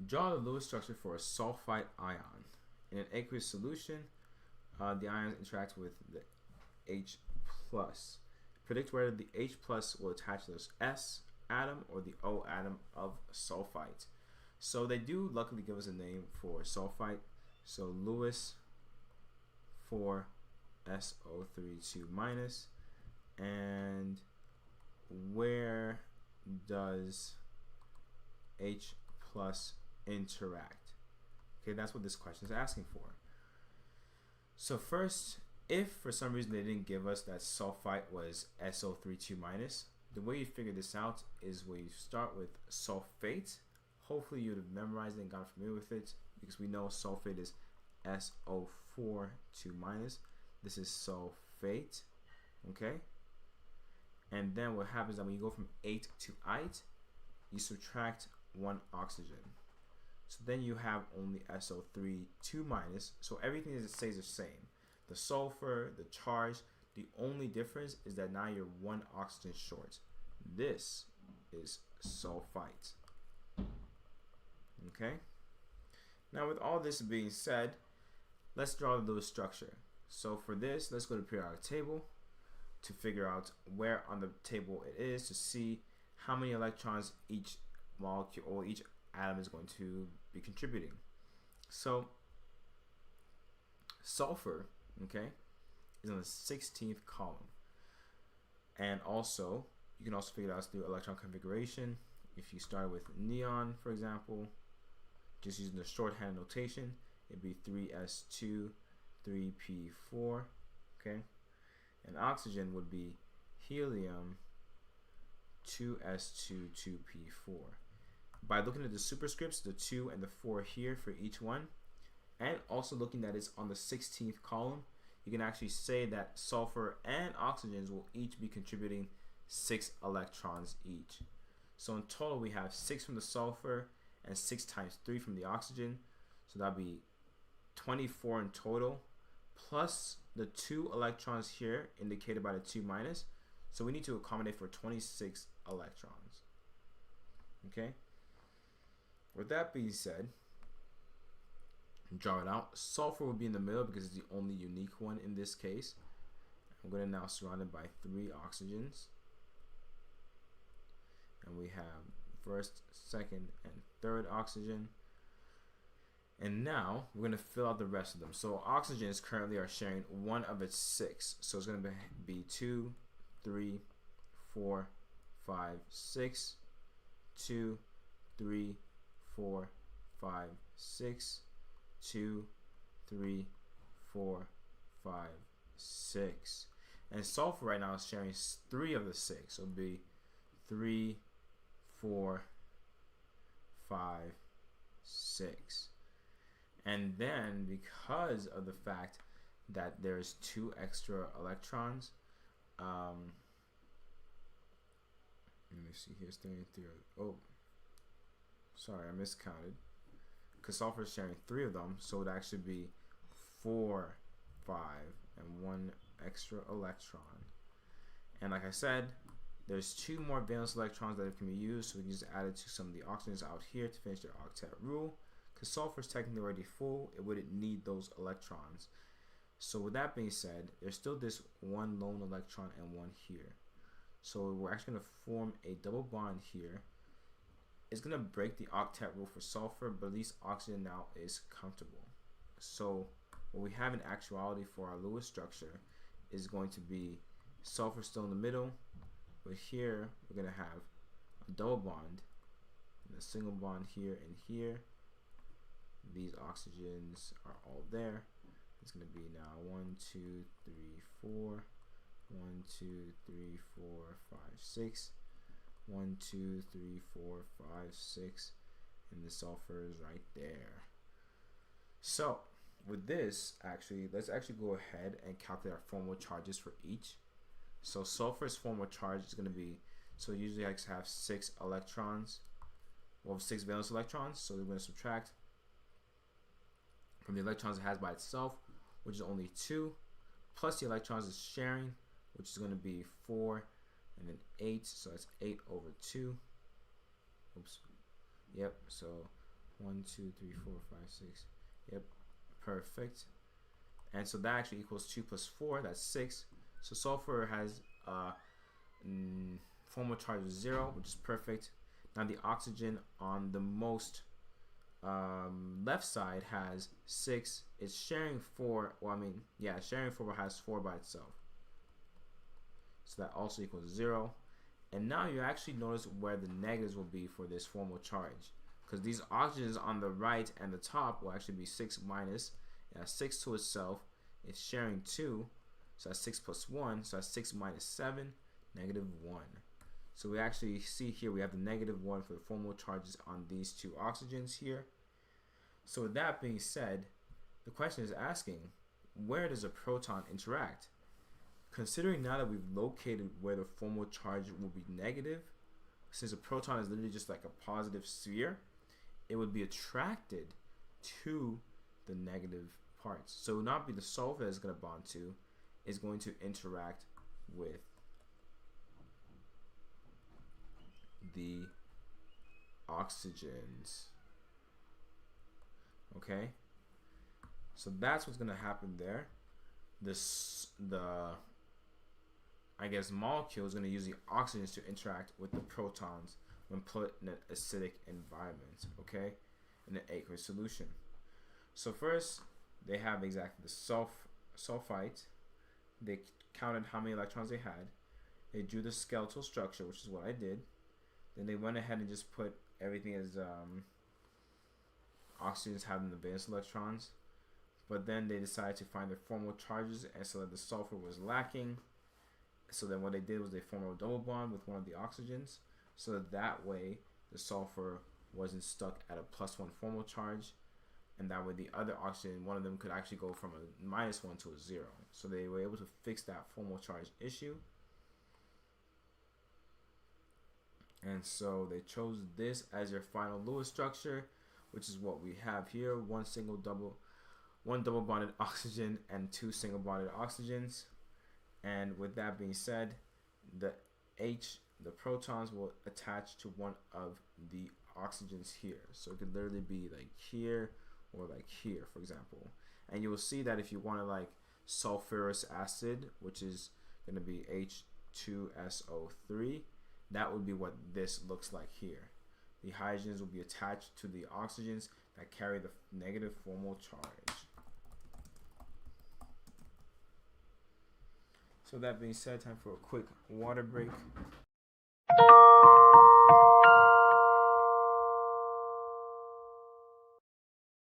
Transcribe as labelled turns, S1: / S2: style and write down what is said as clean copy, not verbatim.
S1: Draw the Lewis structure for a sulfite ion. In an aqueous solution, the ions interact with the H+. Predict whether the H+ will attach to the S atom or the O atom of sulfite. So they do luckily give us a name for sulfite. So Lewis for SO32-, and where does H+ interact? Okay, that's what this question is asking for. So first, if for some reason they didn't give us that sulfite was SO32-, the way you figure this out is where you start with sulfate. Hopefully you would have memorized it and gotten familiar with it, because we know sulfate is SO42-. This is sulfate, okay? And then what happens is that when you go from 8 to 8, you subtract 1 oxygen. So then you have only SO32-. So everything stays the same. The sulfur, the charge, the only difference is that now you're 1 oxygen short. This is sulfite. Okay? Now with all this being said, let's draw the Lewis structure. So for this, let's go to the periodic table to figure out where on the table it is, to see how many electrons each molecule or each atom is going to be contributing. So sulfur, okay, is on the 16th column. And also, you can also figure it out through electron configuration. If you start with neon, for example, just using the shorthand notation, it'd be 3s2, 3p4, okay? And oxygen would be helium, 2s2, 2p4. By looking at the superscripts, the 2 and the 4 here for each one, and also looking that it's on the 16th column, you can actually say that sulfur and oxygens will each be contributing 6 electrons each. So in total we have 6 from the sulfur and 6 times 3 from the oxygen. So that'll be 24 in total, plus the 2 electrons here indicated by the 2-. So we need to accommodate for 26 electrons. Okay? With that being said, draw it out. Sulfur will be in the middle because it's the only unique one in this case. I'm going to now surround it by 3 oxygens. And we have first, second, and third oxygen. And now we're going to fill out the rest of them. So oxygens currently are sharing 1 of its 6. So it's going to be 2, 3, 4, 5, 6, 2, 3, 4, 5, 6, 2, 3, 4, 5, 6. And sulfur right now is sharing 3 of the 6. So it'll be 3, 4, 5, 6. And then because of the fact that there's 2 extra electrons, let me see, here's 33. Oh, sorry, I miscounted. Because sulfur is sharing 3 of them, so it would actually be 4, 5, and 1 extra electron. And like I said, there's 2 more valence electrons that can be used, so we can just add it to some of the oxygens out here to finish their octet rule. Because sulfur is technically already full, it wouldn't need those electrons. So with that being said, there's still this 1 lone electron and 1 here. So we're actually going to form a double bond here. It's going to break the octet rule for sulfur, but at least oxygen now is comfortable. So what we have in actuality for our Lewis structure is going to be sulfur still in the middle, but here we're going to have a double bond and a single bond here and here. These oxygens are all there. It's going to be now 1, 2, 3, 4, 1, 2, 3, 4, 5, 6, 1, 2, 3, 4, 5, 6, and the sulfur is right there. So with this, let's actually go ahead and calculate our formal charges for each. So sulfur's formal charge is going to be, so it usually likes to have 6 electrons, well, 6 valence electrons. So we're going to subtract from the electrons it has by itself, which is only 2, plus the electrons it's sharing, which is going to be 4 and then 8, so that's 8 over 2. Oops. Yep, so 1, 2, 3, 4, 5, 6. Yep, perfect. And so that actually equals 2 plus 4. That's 6. So sulfur has formal charge of 0, which is perfect. Now the oxygen on the most left side has 6. It's sharing 4. Well, I mean, yeah, sharing 4, but has 4 by itself. So that also equals 0. And now you actually notice where the negatives will be for this formal charge, because these oxygens on the right and the top will actually be 6 minus. It has 6 to itself. It's sharing 2. So that's 6 plus 1. So that's 6 minus 7, negative 1. So we actually see here we have the negative 1 for the formal charges on these two oxygens here. So with that being said, the question is asking, where does a proton interact? Considering now that we've located where the formal charge will be negative, since a proton is literally just like a positive sphere, it would be attracted to the negative parts. So it would not be the sulfur that it's going to bond to, it's going to interact with the oxygens. Okay, so that's what's going to happen there. I guess molecule is going to use the oxygens to interact with the protons when put in an acidic environment, okay, in an aqueous solution. So first, they have exactly the sulfite. They counted how many electrons they had. They drew the skeletal structure, which is what I did. Then they went ahead and just put everything as oxygens having the valence electrons. But then they decided to find their formal charges, and so that the sulfur was lacking. So then what they did was they formed a double bond with one of the oxygens, so that way the sulfur wasn't stuck at a +1 formal charge, and that way the other oxygen, one of them could actually go from a -1 to a 0. So they were able to fix that formal charge issue. And so they chose this as their final Lewis structure, which is what we have here: one double bonded oxygen and 2 single bonded oxygens. And with that being said, the protons will attach to one of the oxygens here. So it could literally be like here or like here, for example. And you will see that if you want to like sulfurous acid, which is going to be H2SO3, that would be what this looks like here. The hydrogens will be attached to the oxygens that carry the negative formal charge. So that being said, time for a quick water break.